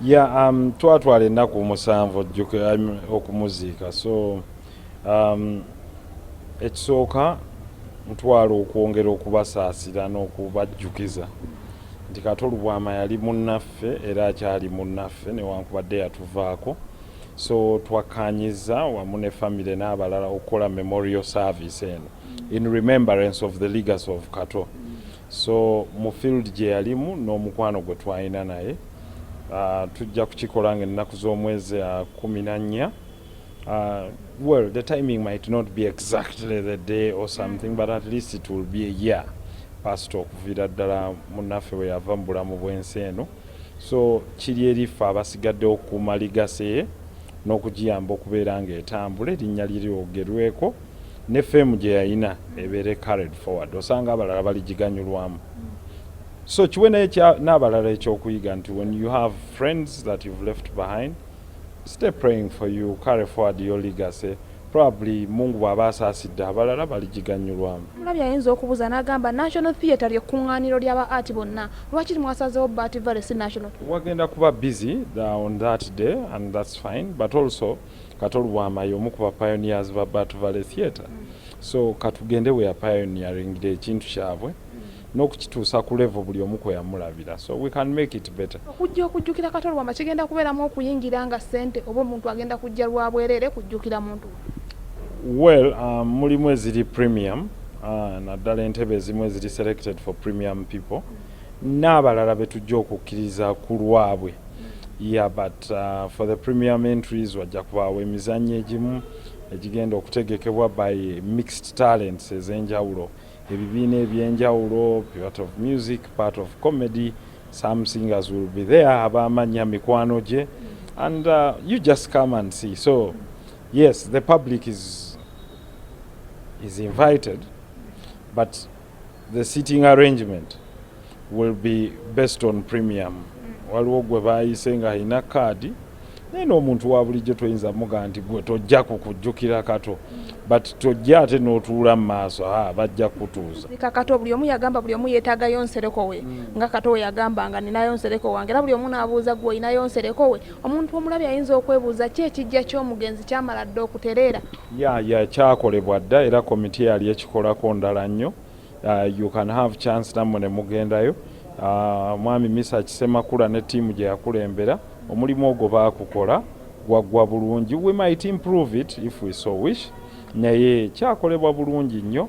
Yeah, twatwala ennaku musanvu okumuziika, so ekisooka ntwala okwongera okubasaasira n'okubajjukiza nti Kato Lubwama yali munnaffe era akyali munnaffe newankubadde yatuvaako, so twakkaanyiza wamu ne family n'abalala okukola memorial service eno in remembrance of the legacy of Kato. So mu field gye yalimu n'omukwano gwe twalina naye tujja kukikola ng'ennaku z'omwezi 14. Well, the timing might not be exactly the day or something, but at least it will be a year past okuviira ddala munnaffe we yava mu bulamu bw'ensi eno. So kiri erifa abasigadde okukuuma ligase ye n'okugiyamba okubeera ng'etambula, erinnya liryogerweko ne feemu gye yalina ebeere carried forward, osanga abalala baligiganyulwamu. So kiwe naye n'abalala ekyokuyiga nti when you have friends that you've left behind, stay praying for you, carry forward your legacy. Probably Mungu bw'aba asaasidde abalala baligiganyulwamu. Mulabye ayinza okubuuza n'agamba National Theatre ly'ekkuŋŋaaniro ly'aba art bonna, lwaki mwasazeewo Bart Valley si National? Wagenda kuba busy on that day and that's fine, but also Kato Lubwama y'omu ku ba pioneers ba Bart Valley Theatre. So katugende we ya pioneering de ekintu kyabwe n'okukituusa ku level buli omu kwe yamulabira, so we can make it better. Okujjukira Kato Lubwama kigenda kubeeramu okuyingira nga ssente oba omuntu agenda kujja lwa bwereere kujjukira muntu? Well, mulimu eziri premium, naddala entebe ezimu eziri selected for premium people, n'abalala betujja okukkiriza ku lwabwe. Yeah, but for the premium entries wajja kubaawo emizannyo egimu egigenda okutegekebwa by mixed talents ez'enjawulo, ebibiina ebyenjawulo, part of music, part of comedy. Some singers will be there, abamanya mikwano gye, and you just come and see. So yes, the public is invited, but the seating arrangement will be based on premium. Waliwo gwe baayise nga alina kaadi naye n'omuntu wa bulijjo toyinza muga nti gwe tojja kukujjukira Kato, but tojja ate n'otuula mu maaso bajja kutuuza. Kato buli omu yagamba buli omu yeetaagayo Nsereko we, nga Kato we yagamba nga ninayo Nsereko wange, era buli omu n'abuuza gwe olinayo Nsereko we. Omuntu omulabye ayinza okwebuuza ki ekijja ky'omugenzi kyamala dda okutereera? Kyakolebwa dda era komiti yali ekikolako ndala nnyo. You can have chance nammwe ne mugendayo. Mwami Misa Kisemakula ne ttiimu gye yakulembera, omulimu ogwo baakukola gwaggwa bulungi. We might improve it if we so wish, naye kyakolebwa bulungi nnyo,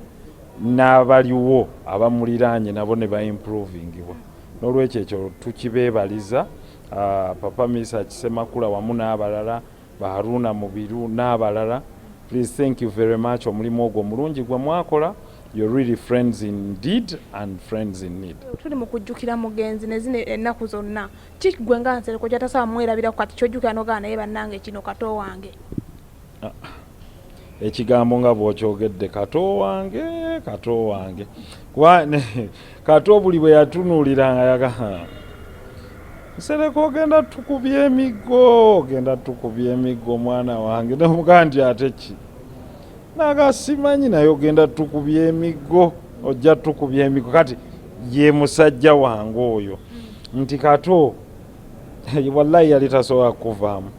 n'abaliwo abamuliraanye nabo ne baimprovingibwa. N'olwekyo ekyo tukibeebaliza Papa Misa Kisemakula wamu n'abalala, Haruna Mubiru n'abalala. Please, thank you very much. Omulimu ogwo mulungi gwe mwakola. You're really friends in deed and friends in need. Tuli mu kujjukira mugenzi ne zino ennaku zonna, ki gwe nga Nsereko kyatasaba mwerabira kati kyojjukira n'ogaana naye bannange kino Kato wange? Ekigambo nga bw'okyogedde Kato wange, Kato wange. Kuba Kato buli bwe yatunuulira nga yaga Nsereko ogenda tukubye emiggo, mwana wange. N'omugaa nti ate ki? Naga simanyi naye ogenda tukubye emiggo, ojja tukubye emiggo. Kati ye musajja wange oyo nti Kato wallahi yali tasobola kuvaamu.